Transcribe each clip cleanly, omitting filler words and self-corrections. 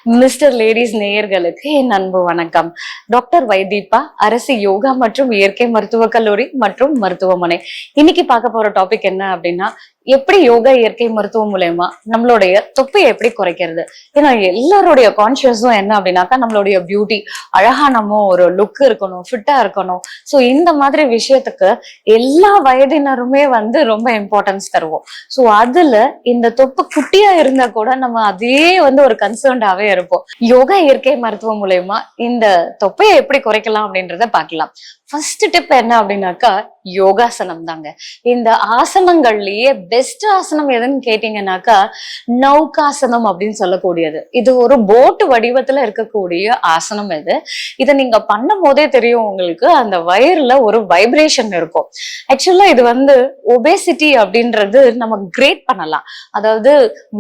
Mister ladies நேயர்களுக்கு என் அன்பு வணக்கம். டாக்டர் வைதீபா, அரசு யோகா மற்றும் இயற்கை மருத்துவக் கல்லூரி மற்றும் மருத்துவமனை. இன்னைக்கு பார்க்க போற டாபிக் என்ன அப்படின்னா, எப்படி யோகா இயற்கை மருத்துவம் மூலயமா நம்மளுடைய தொப்பையை எப்படி குறைக்கிறது. ஏன்னா எல்லாருடைய கான்சியஸும் என்ன அப்படின்னாக்கா, நம்மளுடைய பியூட்டி, அழகா நம்ம ஒரு லுக் இருக்கணும், ஃபிட்டா இருக்கணும். ஸோ இந்த மாதிரி விஷயத்துக்கு எல்லா வயதினருமே ரொம்ப இம்பார்ட்டன்ஸ் தருவோம். ஸோ அதுல இந்த தொப்பு குட்டியா இருந்தா கூட நம்ம அதே ஒரு கன்சர்ன்டாவே இருப்போம். யோகா இயற்கை மருத்துவம் மூலயமா இந்த தொப்பையை எப்படி குறைக்கலாம் அப்படின்றத பார்க்கலாம். ஃபர்ஸ்ட் டிப் என்ன அப்படின்னாக்கா, யோகாசனம் தாங்க. இந்த ஆசனங்கள்லயே பெஸ்ட் ஆசனம் எதுன்னு கேட்டீங்கன்னாக்கா, நௌகாசனம் அப்படின்னு சொல்லக்கூடியது. இது ஒரு போட் வடிவத்துல இருக்கக்கூடிய ஆசனம். இதை நீங்க பண்ணும் போதே தெரியும் உங்களுக்கு, அந்த வயிறுல ஒரு வைப்ரேஷன் இருக்கும். ஆக்சுவலா இது ஒபேசிட்டி அப்படின்றது நம்ம கிரேட் பண்ணலாம். அதாவது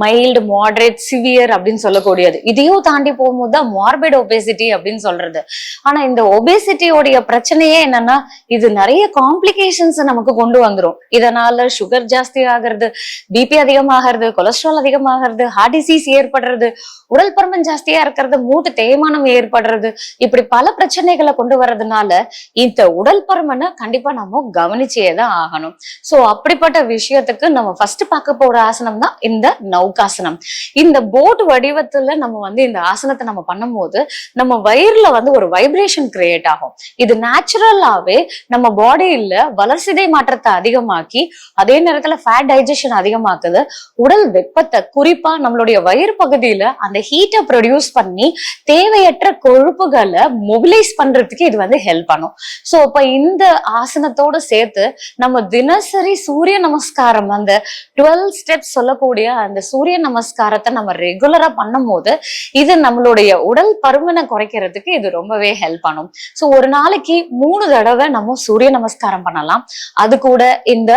மைல்டு, மாடரேட், சிவியர் அப்படின்னு சொல்லக்கூடியது. இதையும் தாண்டி போகும்போது தான் மார்பிட் ஒபேசிட்டி அப்படின்னு சொல்றது. ஆனா இந்த ஒபேசிட்டியோடைய பிரச்சனையே என்னன்னா, இது நிறைய காம்ப்ளிகேஷன்ஸ் நமக்கு கொண்டு வந்துரும். இதனால சுகர் ஜாஸ்தி ஆகிறது, பிபி அதிகமாகிறது, கொலஸ்ட்ரால் அதிகமாகிறது, ஹார்ட் டிசீஸ் ஏற்படுறது, உடல் பருமன் ஜாஸ்தியா இருக்கிறது, மூட்டு தேய்மானம் ஏற்படுறது, இப்படி பல பிரச்சனைகளை கொண்டு வர்றதுனால இந்த உடல் பருமனை கண்டிப்பா நம்ம கவனிச்சேதான் ஆகணும். சோ அப்படிப்பட்ட விஷயத்துக்கு நம்ம ஃபர்ஸ்ட் பார்க்க போற ஆசனம் தான் இந்த நௌகாசனம். இந்த போட் வடிவத்துல நம்ம இந்த ஆசனத்தை நம்ம பண்ணும் போது நம்ம வயிறுல ஒரு வைப்ரேஷன் கிரியேட் ஆகும். இது நேச்சுரலாவே நம்ம பாடியில வளர்சிதை மாற்றத்தை அதிகமாக்கி, அதே நேரத்துல ஃபேட் டைஜஷன் அதிகமாக்குது. உடல் வெப்பத்தை, குறிப்பா நம்மளுடைய வயிறு பகுதியில அந்த ஹீட்டை ப்ரொடியூஸ் பண்ணி தேவையற்ற கொழுப்புகளை மொபிலைஸ் பண்றதுக்கு இது ஹெல்ப் பண்ணும். சோ இப்ப இந்த ஆசனத்தோட சேர்த்து நம்ம தினசரி சூரிய நமஸ்காரம், அந்த 12 ஸ்டெப்ஸ் சொல்லக்கூடிய அந்த சூரிய நமஸ்காரத்தை நம்ம ரெகுலரா பண்ணும் போது இது நம்மளுடைய உடல் பருமனை குறைக்கிறதுக்கு இது ரொம்பவே ஹெல்ப் பண்ணும். சோ ஒரு நாளைக்கு 3 தடவை நம்ம சூரிய நமஸ்காரம் பண்ணலாம். அது கூட இந்த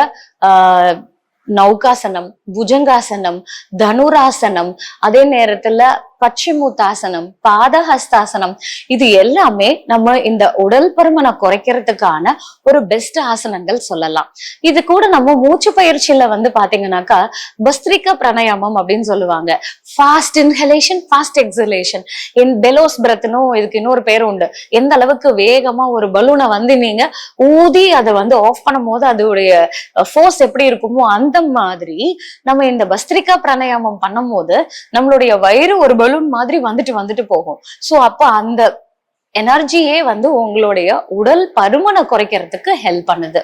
நௌகாசனம், புஜங்காசனம், தனுராசனம், அதே நேரத்துல பச்சிமுத்தாசனம், பாதஹஸ்தாசனம், இது எல்லாமே நம்ம இந்த உடல் பருமனை குறைக்கிறதுக்கான ஒரு பெஸ்ட் ஆசனங்கள் சொல்லலாம். இது கூட நம்ம மூச்சு பயிற்சியில பாத்தீங்கன்னாக்கா, பஸ்திரிகா பிராணாயாமம் அப்படின்னு சொல்லுவாங்க. ஃபாஸ்ட் இன்ஹலேஷன், ஃபாஸ்ட் எக்ஸலேஷன், பெலோஸ் பிரத்னும் இதுக்கு இன்னொரு பேர் உண்டு. எந்த அளவுக்கு வேகமா ஒரு பலூனை நீங்க ஊதி அதை ஆஃப் பண்ணும் போது அதோடைய ஃபோர்ஸ் எப்படி இருக்குமோ அந்த மாதிரி நம்ம இந்த பஸ்திரிகா பிராணாயாமம் பண்ணும் போது நம்மளுடைய வயிறு ஒரு பலூன் மாதிரி வந்துட்டு போகும். சோ அப்ப அந்த எனர்ஜியே உங்களுடைய உடல் பருமனை குறைக்கிறதுக்கு ஹெல்ப் பண்ணுது.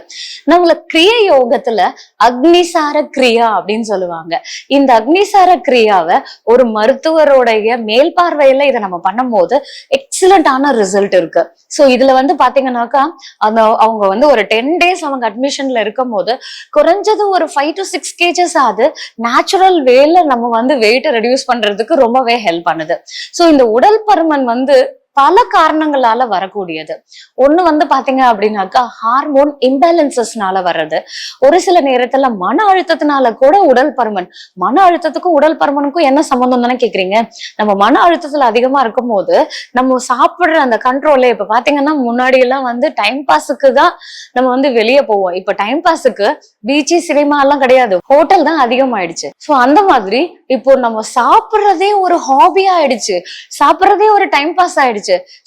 நம்மள கிரிய யோகத்துல அக்னிசார கிரியா அப்படின்னு சொல்லுவாங்க. இந்த அக்னிசார கிரியாவை ஒரு மருத்துவருடைய மேல் பார்வையில இதை நம்ம பண்ணும் போது எக்ஸலண்டான ரிசல்ட் இருக்கு. சோ இதுல பாத்தீங்கன்னாக்கா, அவங்க ஒரு 10 days அவங்க அட்மிஷன்ல இருக்கும் போது குறைஞ்சது ஒரு 5 to 6 kgs ஆகுது. நேச்சுரல் வேல நம்ம வெயிட் ரெடியூஸ் பண்றதுக்கு ரொம்பவே ஹெல்ப் பண்ணுது. சோ இந்த உடல் பருமன் பல காரணங்களால வரக்கூடியது. ஒண்ணு பாத்தீங்க அப்படின்னாக்கா, ஹார்மோன் இம்பேலன்சஸ்னால வர்றது. ஒரு சில நேரத்துல மன அழுத்தத்தினால கூட உடல் பருமன். மன அழுத்தத்துக்கும் உடல் பருமனுக்கும் என்ன சம்பந்தம் தானே கேக்குறீங்க? நம்ம மன அழுத்தத்துல அதிகமா இருக்கும் போது நம்ம சாப்பிடுற அந்த கண்ட்ரோல்ல, இப்ப பாத்தீங்கன்னா முன்னாடி எல்லாம் டைம் பாஸுக்கு தான் நம்ம வெளியே போவோம். இப்ப டைம் பாஸுக்கு பீச்சு, சினிமா எல்லாம் கிடையாது, ஹோட்டல் தான் அதிகமாயிடுச்சு. சோ அந்த மாதிரி இப்போ நம்ம சாப்பிடுறதே ஒரு ஹாபி ஆயிடுச்சு, சாப்பிடுறதே ஒரு டைம் பாஸ் ஆயிடுச்சு.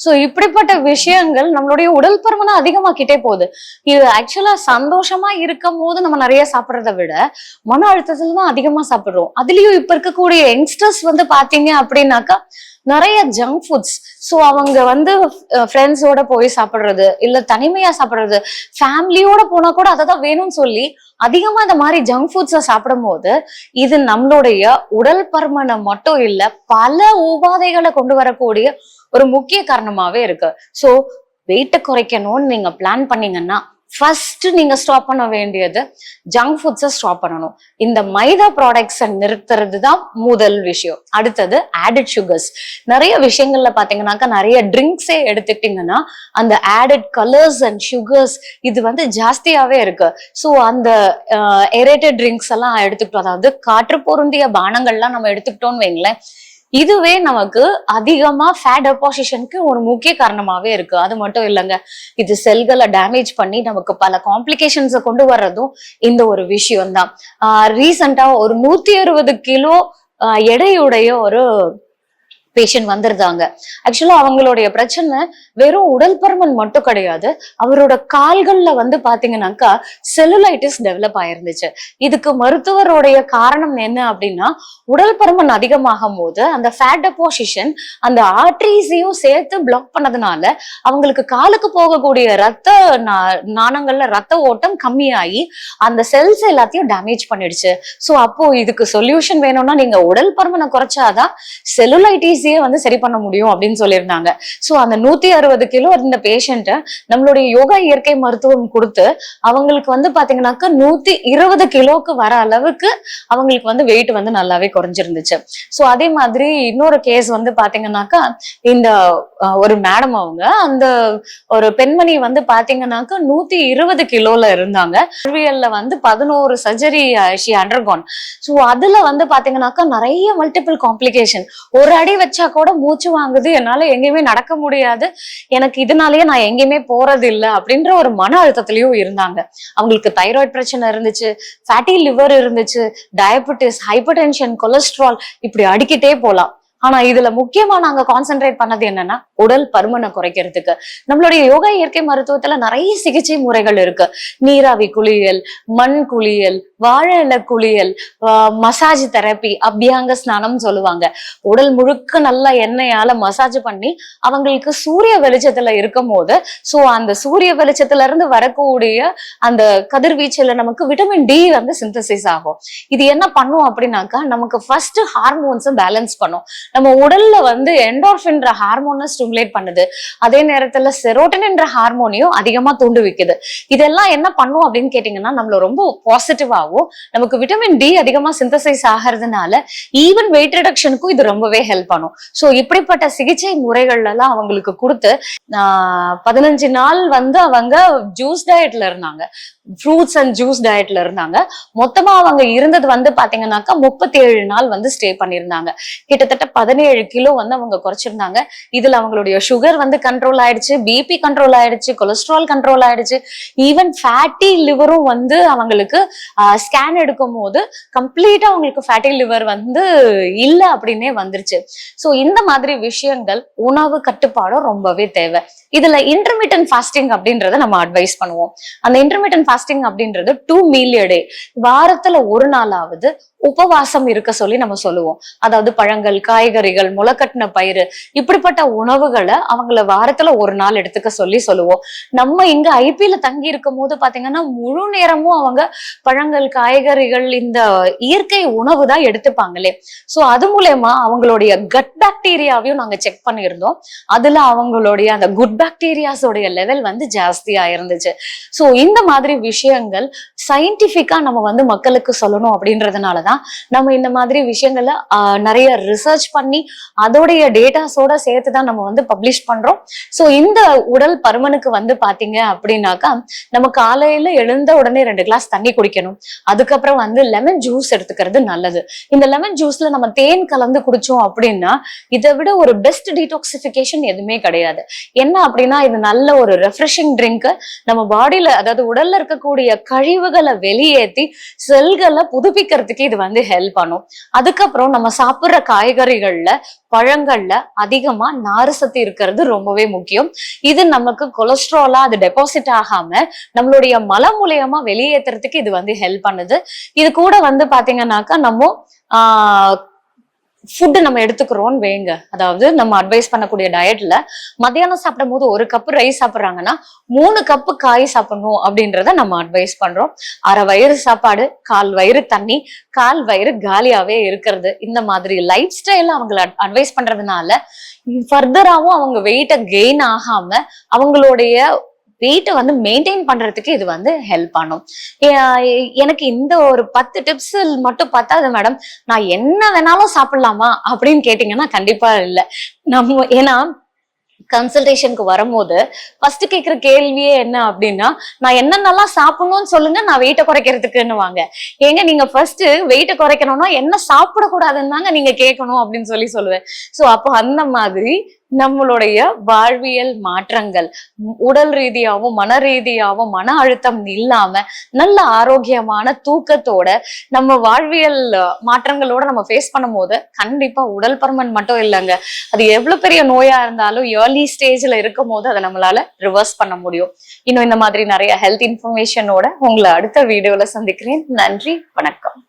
சோ இப்படிப்பட்ட விஷயங்கள் நம்மளுடைய உடல் பருமனை அதிகமாக்கிட்டே போகுது. இது ஆக்சுவலா சந்தோஷமா இருக்கும் போது நம்ம நிறைய சாப்பிடுறத விட மன அழுத்தத்துலதான் அதிகமா சாப்பிடுறோம். அதுலயும் இப்ப இருக்கக்கூடிய யங்ஸ்டர்ஸ் பாத்தீங்க அப்படின்னாக்கா, நிறைய ஜங்க் ஃபுட்ஸ். ஸோ அவங்க ஃப்ரெண்ட்ஸோட போய் சாப்பிடுறது, இல்ல தனிமையா சாப்பிடுறது, ஃபேமிலியோட போனா கூட அதை தான் வேணும்னு சொல்லி அதிகமா இந்த மாதிரி ஜங்க் ஃபுட்ஸை சாப்பிடும் போது இது நம்மளுடைய உடல் பருமனை மட்டும் இல்ல, பல உபாதைகளை கொண்டு வரக்கூடிய ஒரு முக்கிய காரணமாவே இருக்கு. ஸோ வெயிட்டை குறைக்கணும்னு நீங்க பிளான் பண்ணீங்கன்னா ஃபர்ஸ்ட் நீங்க ஸ்டாப் பண்ண வேண்டியது ஜங்க் ஃபுட்ஸை ஸ்டாப் பண்ணணும். இந்த மைதா ப்ராடக்ட்ஸை நிறுத்துறது தான் முதல் விஷயம். அடுத்தது ஆடட் சுகர்ஸ். நிறைய விஷயங்கள்ல பாத்தீங்கன்னாக்கா, நிறைய ட்ரிங்க்ஸே எடுத்துக்கிட்டீங்கன்னா அந்த ஆடட் கலர்ஸ் அண்ட் சுகர்ஸ் இது ஜாஸ்தியாவே இருக்கு. ஸோ அந்த ஏரேட்டட் ட்ரிங்க்ஸ் எல்லாம் எடுத்துக்கிட்டோம், அதாவது காற்று பொருந்திய பானங்கள்லாம் நம்ம எடுத்துக்கிட்டோம்னு வைங்களேன், இதுவே நமக்கு அதிகமா ஃபேட் டெபாசிஷனுக்கு ஒரு முக்கிய காரணமாவே இருக்கு. அது மட்டும் இல்லைங்க, இது செல்களை டேமேஜ் பண்ணி நமக்கு பல காம்ப்ளிகேஷன்ஸை கொண்டு வர்றதும் இந்த ஒரு விஷயம் தான். ரீசெண்டா ஒரு 160 கிலோ எடையுடைய ஒரு பேஷண்ட் வந்திருந்தாங்க. ஆக்சுவலா அவங்களுடைய பிரச்சனை வெறும் உடல் பருமன் மட்டும் கிடையாது, அவரோட கால்கள்ல வந்து பாத்தீங்கன்னாக்கா செல்லுலைட்டிஸ் டெவலப் ஆயிருந்துச்சு. இதுக்கு மருத்துவருடைய காரணம் என்ன அப்படின்னா, உடல் பருமன் அதிகமாகும் போது அந்த ஃபேட் டெபாசிஷன் அந்த ஆர்டரிஸையும் சேர்த்து பிளாக் பண்ணதுனால அவங்களுக்கு காலுக்கு போகக்கூடிய நாணங்கள்ல ரத்த ஓட்டம் கம்மியாகி அந்த செல்ஸ் எல்லாத்தையும் டேமேஜ் பண்ணிடுச்சு. சோ அப்போ இதுக்கு சொல்யூஷன் வேணும்னா நீங்க உடல் பருமனை குறைச்சாதான் செல்லுலைட்டிஸ் வந்து சரி பண்ண முடியும் அப்படின்னு சொல்லியிருந்தாங்க. சோ அந்த 160 கிலோ இருந்த பேஷண்ட நம்மளுடைய யோகா இயற்கை மருத்துவம் கொடுத்து அவங்களுக்கு வந்து பாத்தீங்கன்னாக்கா 120 கிலோக்கு வர அளவுக்கு அவங்களுக்கு வந்து வெயிட் வந்து நல்லாவே குறைஞ்சிருந்துச்சு. சோ அதே மாதிரி இன்னொரு கேஸ் வந்து பாத்தீங்கன்னாக்கா இந்த ஒரு மேடம் அவங்க அந்த ஒரு பெண்மணி வந்து பாத்தீங்கன்னாக்கா 120 கிலோல இருந்தாங்க. அறிவியல்ல வந்து 11 சர்ஜரி ஷி அண்டர்கான். சோ அதுல வந்து பாத்தீங்கன்னாக்கா நிறைய மல்டிபிள் காம்ப்ளிகேஷன். ஒரு அடி வச்சா கூட மூச்சு வாங்குது, என்னால எங்கேயுமே நடக்க முடியாது, எனக்கு இதனாலயே நான் எங்கேயுமே போறது இல்லை அப்படின்ற ஒரு மன அழுத்தத்திலயும் இருந்தாங்க. அவங்களுக்கு தைராய்டு பிரச்சனை இருந்துச்சு, ஃபேட்டி லிவர் இருந்துச்சு, டயபெட்டிஸ், ஹைப்பர் டென்ஷன், கொலஸ்ட்ரால், இப்படி அடிக்கிட்டே போலாம். ஆனா இதுல முக்கியமா நாங்க கான்சென்ட்ரேட் பண்ணது என்னன்னா உடல் பருமனை குறைக்கிறதுக்கு. நம்மளுடைய யோகா இயற்கை மருத்துவத்துல நிறைய சிகிச்சை முறைகள் இருக்கு. நீராவி குளியல், மண் குளியல், வாழை இலை குளியல், மசாஜ் தெரப்பி, அபியாங்க ஸ்நானம் சொல்லுவாங்க. உடல் முழுக்க நல்லா எண்ணெயால மசாஜ் பண்ணி அவங்களுக்கு சூரிய வெளிச்சத்துல இருக்கும் போது சோ அந்த சூரிய வெளிச்சத்துல இருந்து வரக்கூடிய அந்த கதிர்வீச்சுல நமக்கு விட்டமின் டி வந்து சிந்தசிஸ் ஆகும். இது என்ன பண்ணும் அப்படின்னாக்கா நமக்கு ஃபர்ஸ்ட் ஹார்மோன்ஸும் பேலன்ஸ் பண்ணும். நம்ம உடல்ல வந்து என்டோர்பின்ற ஹார்மோனை ஸ்டிமுலேட் பண்ணுது, அதே நேரத்துல செரோட்டின் என்ற ஹார்மோனையும் அதிகமா தூண்டு வைக்குது. இதெல்லாம் என்ன பண்ணும் அப்படின்னு கேட்டீங்கன்னா நம்மள ரொம்ப பாசிட்டிவாகவும் நமக்கு விட்டமின் டி அதிகமா சிந்தசைஸ் ஆகிறதுனால ஈவன் வெயிட் ரிடக்ஷனுக்கும் இது ரொம்பவே ஹெல்ப் பண்ணும். சோ இப்படிப்பட்ட சிகிச்சை முறைகள்ல எல்லாம் அவங்களுக்கு கொடுத்து 15 நாள் வந்து அவங்க ஜூஸ் டயட்ல இருந்தாங்க, ஃப்ரூட்ஸ் அண்ட் ஜூஸ் டயட்ல இருந்தாங்க. மொத்தமா அவங்க இருந்தது வந்து பாத்தீங்கன்னாக்கா 37 நாள் வந்து ஸ்டே பண்ணிருந்தாங்க. கிட்டத்தட்ட 17 கிலோ வந்து அவங்க குறைச்சிருந்தாங்க. இதுல அவங்களுடைய சுகர் வந்து கண்ட்ரோல் ஆயிடுச்சு, பிபி கண்ட்ரோல் ஆயிடுச்சு, கொலஸ்ட்ரால் கண்ட்ரோல் ஆயிடுச்சு, ஈவன் ஃபேட்டி லிவரும் வந்து அவங்களுக்கு ஸ்கேன் எடுக்கும் போது கம்ப்ளீட்டா அவங்களுக்கு ஃபேட்டி லிவர் வந்து இல்ல அப்படின்னே வந்துருச்சு. சோ இந்த மாதிரி விஷயங்கள் உணவு கட்டுப்பாடும் ரொம்பவே தேவை. இதுல இன்டர்மீடியன்ட் ஃபாஸ்டிங் அப்படின்றத நம்ம அட்வைஸ் பண்ணுவோம். அந்த இன்டர்மீடியன்ட் ஃபாஸ்டிங் அப்படின்றது 2 மீல் a day, வாரத்துல ஒரு நாளாவது உபவாசம் இருக்க சொல்லி நம்ம சொல்லுவோம். அதாவது பழங்கள், காய்கறிகள், முளைக்கட்டின பயிறு, இப்படிப்பட்ட உணவுகளை அவங்கள வாரத்துல ஒரு நாள் எடுத்துக்க சொல்லி சொல்லுவோம். நம்ம இங்க ஐபில தங்கி இருக்கும் போது பாத்தீங்கன்னா முழு நேரமும் அவங்க பழங்கள், காய்கறிகள், இந்த இயற்கை உணவு தான் எடுத்துப்பாங்களே. சோ அது மூலமா அவங்களுடைய கட் பாக்டீரியாவையும் நாங்க செக் பண்ணியிருந்தோம். அதுல அவங்களுடைய அந்த குட் பாக்டீரியாஸோடைய லெவல் வந்து ஜாஸ்தியா இருந்துச்சு. சோ இந்த மாதிரி விஷயங்கள் சயின்டிபிக்கா நம்ம வந்து மக்களுக்கு சொல்லணும் அப்படின்றதுனாலதான் நம்ம இந்த மாதிரி விஷயங்கள்ல நிறைய ரிசர்ச் பண்ணி அதோடைய டேட்டாஸோட சேர்த்துதான் நம்ம வந்து பப்ளிஷ் பண்றோம். சோ இந்த உடல் பருமனுக்கு வந்து பாத்தீங்க அப்படின்னாக்கா நம்ம காலையில எழுந்த உடனே 2 கிளாஸ் தண்ணி குடிக்கணும். அதுக்கப்புறம் வந்து லெமன் ஜூஸ் எடுத்துக்கிறது நல்லது. இந்த லெமன் ஜூஸ்ல நம்ம தேன் கலந்து குடிச்சோம் அப்படின்னா இதை விட ஒரு பெஸ்ட் டீடாக்சிபிகேஷன் எதுவுமே கிடையாது. என்ன அப்படின்னா இது நல்ல ஒரு ரெஃப்ரெஷிங் ட்ரிங்க். நம்ம பாடியில அதாவது உடல்ல இருக்கக்கூடிய கழிவுகளை வெளியேற்றி செல்களை புதுப்பிக்கிறதுக்கு இது வந்து ஹெல்ப் பண்ணும். அதுக்கப்புறம் நம்ம சாப்பிடுற காய்கறிகள்ல, பழங்கள்ல அதிகமா நார் சத்து இருக்கிறது ரொம்பவே முக்கியம். இது நமக்கு கொலஸ்ட்ராலா அது டெபாசிட் ஆகாம நம்மளுடைய மலம் மூலியமா வெளியேற்றுறதுக்கு இது வந்து ஹெல்ப் பண்ணுது. இது கூட வந்து பாத்தீங்கன்னாக்கா நம்ம ஃபுட்டு நம்ம எடுத்துக்கிறோம்னு வைங்க, அதாவது நம்ம அட்வைஸ் பண்ணக்கூடிய டயட்ல மத்தியானம் சாப்பிடும் போது 1 கப் ரைஸ் சாப்பிட்றாங்கன்னா 3 கப்பு காய் சாப்பிடணும் அப்படின்றத நம்ம அட்வைஸ் பண்றோம். அரை வயிறு சாப்பாடு, 1/4 வயிறு தண்ணி, 1/4 வயிறு காலியாவே இருக்கிறது, இந்த மாதிரி லைஃப் ஸ்டைல அவங்களை அட்வைஸ் பண்றதுனால ஃபர்தராவும் அவங்க வெயிட்டை கெயின் ஆகாம அவங்களுடைய வெயிட்டை வந்து மெயின்டைன் பண்றதுக்கு இது வந்து ஹெல்ப் பண்ணும். எனக்கு இந்த ஒரு 10 டிப்ஸ் மட்டும் பத்தாது மேடம், நான் என்ன வேணாலும் சாப்பிடலாமா அப்படின்னு கேட்டீங்கன்னா கண்டிப்பா இல்லை. நம்ம ஏன்னா கன்சல்டேஷனுக்கு வரும்போது ஃபர்ஸ்ட் கேட்கிற கேள்வியே என்ன அப்படின்னா, நான் என்னென்னலாம் சாப்பிடணும்னு சொல்லுங்க, நான் வெயிட்டை குறைக்கிறதுக்குன்னு வாங்க. ஏங்க நீங்க ஃபர்ஸ்ட் வெயிட்டை குறைக்கணும்னா என்ன சாப்பிடக்கூடாதுன்னு தாங்க நீங்க கேட்கணும் அப்படின்னு சொல்லுவேன். சோ அப்போ அந்த மாதிரி நம்மளுடைய வாழ்வியல் மாற்றங்கள் உடல் ரீதியாவும் மன ரீதியாவும் மன அழுத்தம் இல்லாம நல்ல ஆரோக்கியமான தூக்கத்தோட நம்ம வாழ்வியல் மாற்றங்களோட நம்ம ஃபேஸ் பண்ணும் போது கண்டிப்பா உடல் பருமன் மட்டும் இல்லைங்க, அது எவ்வளவு பெரிய நோயா இருந்தாலும் ஏர்லி ஸ்டேஜ்ல இருக்கும் போது அதை நம்மளால ரிவர்ஸ் பண்ண முடியும். இன்னும் இந்த மாதிரி நிறைய ஹெல்த் இன்ஃபர்மேஷனோட உங்களை அடுத்த வீடியோல சந்திக்கிறேன். நன்றி, வணக்கம்.